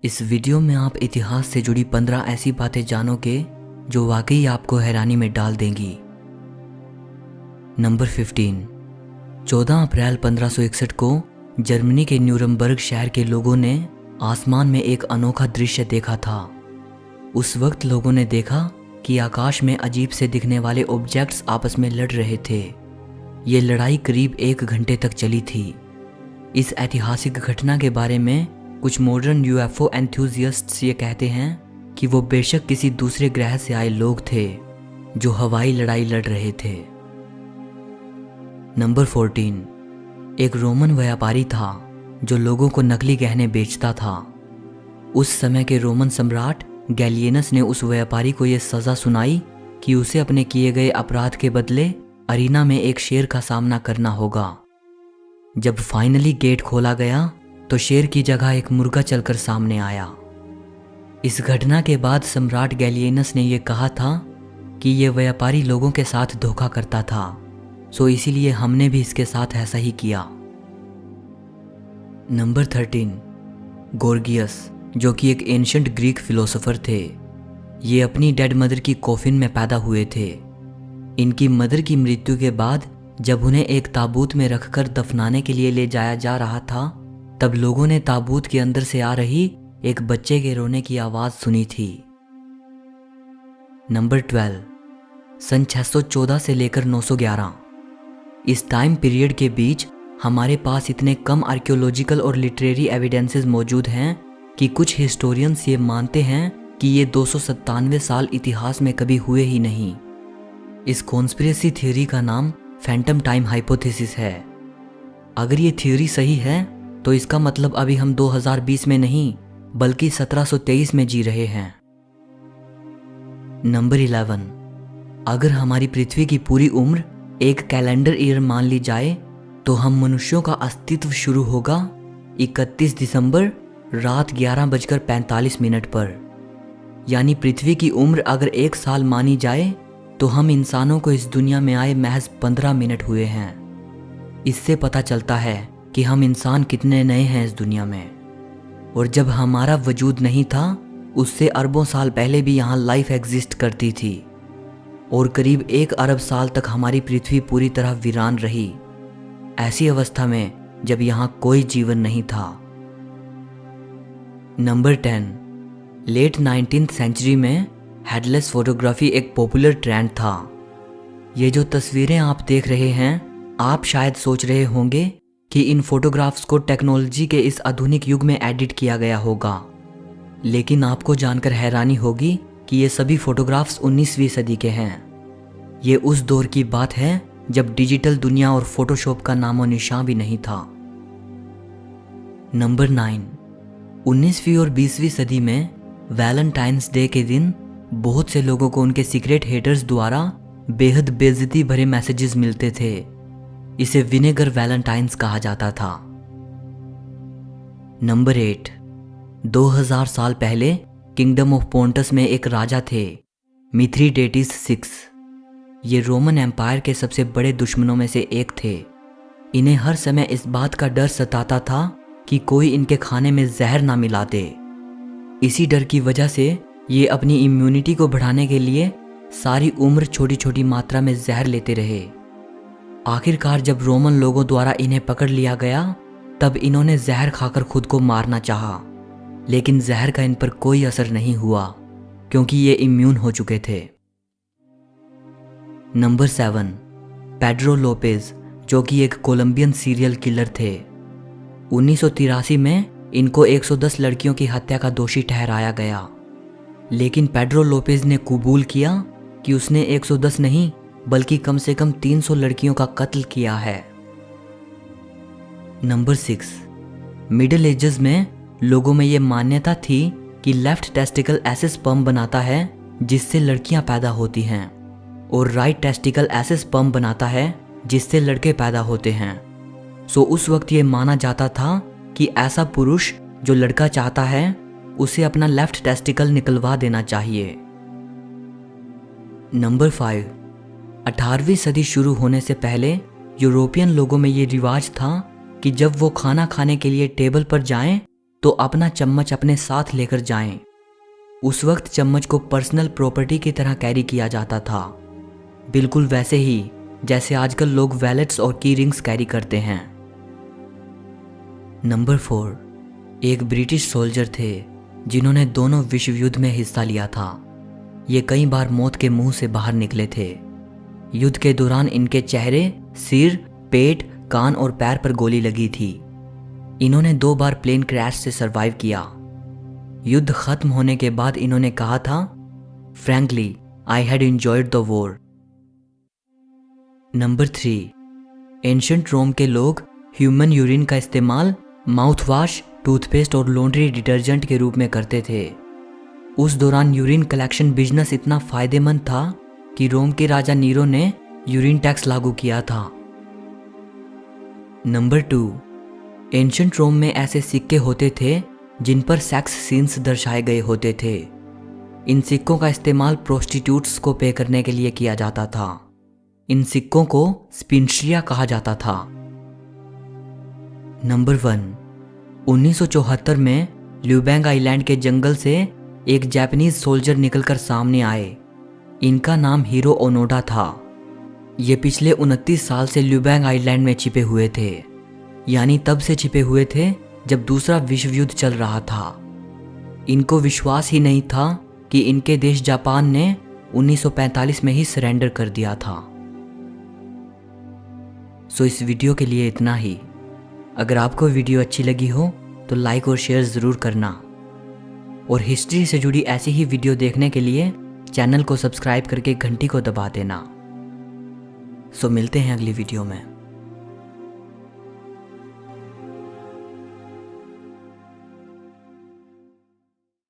इस वीडियो में आप इतिहास से जुड़ी 15 ऐसी बातें जानोगे जो वाकई आपको हैरानी में डाल देंगी। नंबर 15। 14 अप्रैल 1561 को जर्मनी के न्यूरमबर्ग शहर के लोगों ने आसमान में एक अनोखा दृश्य देखा था। उस वक्त लोगों ने देखा कि आकाश में अजीब से दिखने वाले ऑब्जेक्ट्स आपस में लड़ रहे थे। ये लड़ाई करीब 1 घंटे तक चली थी। इस ऐतिहासिक घटना के बारे में कुछ मॉडर्न यूएफओ एंथुसियास्ट्स ये कहते हैं कि वो बेशक किसी दूसरे ग्रह से आए लोग थे जो हवाई लड़ाई लड़ रहे थे। नंबर 14। एक रोमन व्यापारी था जो लोगों को नकली गहने बेचता था। उस समय के रोमन सम्राट गैलियनस ने उस व्यापारी को यह सज़ा सुनाई कि उसे अपने किए गए अपराध के बदले अरीना में एक शेर का सामना करना होगा। जब फाइनली गेट खोला गया तो शेर की जगह एक मुर्गा चलकर सामने आया। इस घटना के बाद सम्राट गैलियनस ने यह कहा था कि यह व्यापारी लोगों के साथ धोखा करता था, सो इसीलिए हमने भी इसके साथ ऐसा ही किया। नंबर 13। गोर्गियस, जो कि एक एंशिएंट ग्रीक फिलोसोफर थे। ये अपनी डेड मदर की कॉफिन में पैदा हुए थे। इनकी मदर की मृत्यु के बाद जब उन्हें एक ताबूत में रखकर दफनाने के लिए ले जाया जा रहा था, तब लोगों ने ताबूत के अंदर से आ रही एक बच्चे के रोने की आवाज सुनी थी। नंबर 12। सन 614 से लेकर 911। इस टाइम पीरियड के बीच हमारे पास इतने कम आर्कियोलॉजिकल और लिटरेरी एविडेंसेस मौजूद हैं कि कुछ हिस्टोरियंस ये मानते हैं कि ये 297 साल इतिहास में कभी हुए ही नहीं। इस कॉन्स्पिरेसी थ्योरी का नाम फैंटम टाइम हाइपोथेसिस है। अगर ये थ्योरी सही है तो इसका मतलब अभी हम 2020 में नहीं बल्कि 1723 में जी रहे हैं। नंबर 11। अगर हमारी पृथ्वी की पूरी उम्र एक कैलेंडर ईयर मान ली जाए तो हम मनुष्यों का अस्तित्व शुरू होगा 31 दिसंबर रात 11:45 पर। यानी पृथ्वी की उम्र अगर 1 साल मानी जाए तो हम इंसानों को इस दुनिया में आए महज 15 मिनट हुए हैं। इससे पता चलता है कि हम इंसान कितने नए हैं इस दुनिया में। और जब हमारा वजूद नहीं था उससे अरबों साल पहले भी यहाँ लाइफ एग्जिस्ट करती थी और करीब 1 अरब साल तक हमारी पृथ्वी पूरी तरह वीरान रही, ऐसी अवस्था में जब यहाँ कोई जीवन नहीं था। नंबर 10। लेट 19th सेंचुरी में हेडलेस फोटोग्राफी एक पॉपुलर ट्रेंड था। ये जो तस्वीरें आप देख रहे हैं, आप शायद सोच रहे होंगे कि इन फोटोग्राफ्स को टेक्नोलॉजी के इस आधुनिक युग में एडिट किया गया होगा, लेकिन आपको जानकर हैरानी होगी कि ये सभी फोटोग्राफ्स 19वीं सदी के हैं। ये उस दौर की बात है जब डिजिटल दुनिया और फोटोशॉप का नामो निशान भी नहीं था। नंबर 9। 19वीं और 20वीं सदी में वैलेंटाइंस डे के दिन बहुत से लोगों को उनके सीक्रेट हेटर्स द्वारा बेहद बेइज्जती भरे मैसेजेस मिलते थे। इसे विनेगर वैलेंटाइंस कहा जाता था। नंबर 8। 2000 साल पहले किंगडम ऑफ पोंटस में एक राजा थे, मिथ्रीडेटिस 6। ये रोमन एम्पायर के सबसे बड़े दुश्मनों में से एक थे। इन्हें हर समय इस बात का डर सताता था कि कोई इनके खाने में जहर ना मिला दे। इसी डर की वजह से ये अपनी इम्यूनिटी को बढ़ाने के लिए सारी उम्र छोटी छोटी मात्रा में जहर लेते रहे। आखिरकार जब रोमन लोगों द्वारा इन्हें पकड़ लिया गया तब इन्होंने जहर खाकर खुद को मारना चाहा, लेकिन जहर का इन पर कोई असर नहीं हुआ क्योंकि ये इम्यून हो चुके थे। नंबर 7। पेड्रो लोपेज, जो कि एक कोलंबियन सीरियल किलर थे। 1983 में इनको 110 लड़कियों की हत्या का दोषी ठहराया गया, लेकिन पेड्रो लोपेज ने कबूल किया कि उसने 110 नहीं बल्कि कम से कम 300 लड़कियों का कत्ल किया है। नंबर 6। मिडिल एजेस में लोगों में यह मान्यता थी कि लेफ्ट टेस्टिकल ऐसे स्पर्म बनाता है जिससे लड़कियां पैदा होती हैं और राइट टेस्टिकल ऐसे स्पर्म बनाता है जिससे लड़के पैदा होते हैं। सो उस वक्त ये माना जाता था कि ऐसा पुरुष जो लड़का चाहता है उसे अपना लेफ्ट टेस्टिकल निकलवा देना चाहिए। नंबर 5। 18वीं सदी शुरू होने से पहले यूरोपियन लोगों में ये रिवाज था कि जब वो खाना खाने के लिए टेबल पर जाएं तो अपना चम्मच अपने साथ लेकर जाएं। उस वक्त चम्मच को पर्सनल प्रॉपर्टी की तरह कैरी किया जाता था, बिल्कुल वैसे ही जैसे आजकल लोग वैलेट्स और की रिंग्स कैरी करते हैं। नंबर 4, एक ब्रिटिश सोल्जर थे जिन्होंने दोनों विश्व युद्ध में हिस्सा लिया था। ये कई बार मौत के मुंह से बाहर निकले थे। युद्ध के दौरान इनके चेहरे, सिर, पेट, कान और पैर पर गोली लगी थी। इन्होंने 2 बार प्लेन क्रैश से सरवाइव किया। युद्ध खत्म होने के बाद इन्होंने कहा था, frankly I had enjoyed the war. Number 3, ancient Rome के लोग ह्यूमन यूरिन का इस्तेमाल माउथ वॉश, टूथपेस्ट और लॉन्ड्री डिटर्जेंट के रूप में करते थे। उस दौरान यूरिन कलेक्शन बिजनेस इतना फायदेमंद था कि रोम के राजा नीरो ने यूरिन टैक्स लागू किया था। नंबर 2, एंशिएंट रोम में ऐसे सिक्के होते थे जिन पर सेक्स सीन्स दर्शाए गए होते थे। इन सिक्कों का इस्तेमाल प्रोस्टिट्यूट्स को पे करने के लिए किया जाता था। इन सिक्कों को स्पिंस्ट्रिया कहा जाता था। नंबर 1, 1974 में ल्यूबैंग आइलैंड के जंगल से एक जापानीज सोल्जर निकलकर सामने आए। इनका नाम हीरो ओनोडा था। ये पिछले 29 साल से ल्यूबैंग आइलैंड में छिपे हुए थे, यानी तब से छिपे हुए थे जब दूसरा विश्व युद्ध चल रहा था। इनको विश्वास ही नहीं था कि इनके देश जापान ने 1945 में ही सरेंडर कर दिया था। सो इस वीडियो के लिए इतना ही। अगर आपको वीडियो अच्छी लगी हो तो लाइक और शेयर ज़रूर करना, और हिस्ट्री से जुड़ी ऐसी ही वीडियो देखने के लिए चैनल को सब्सक्राइब करके घंटी को दबा देना। सो मिलते हैं अगली वीडियो में।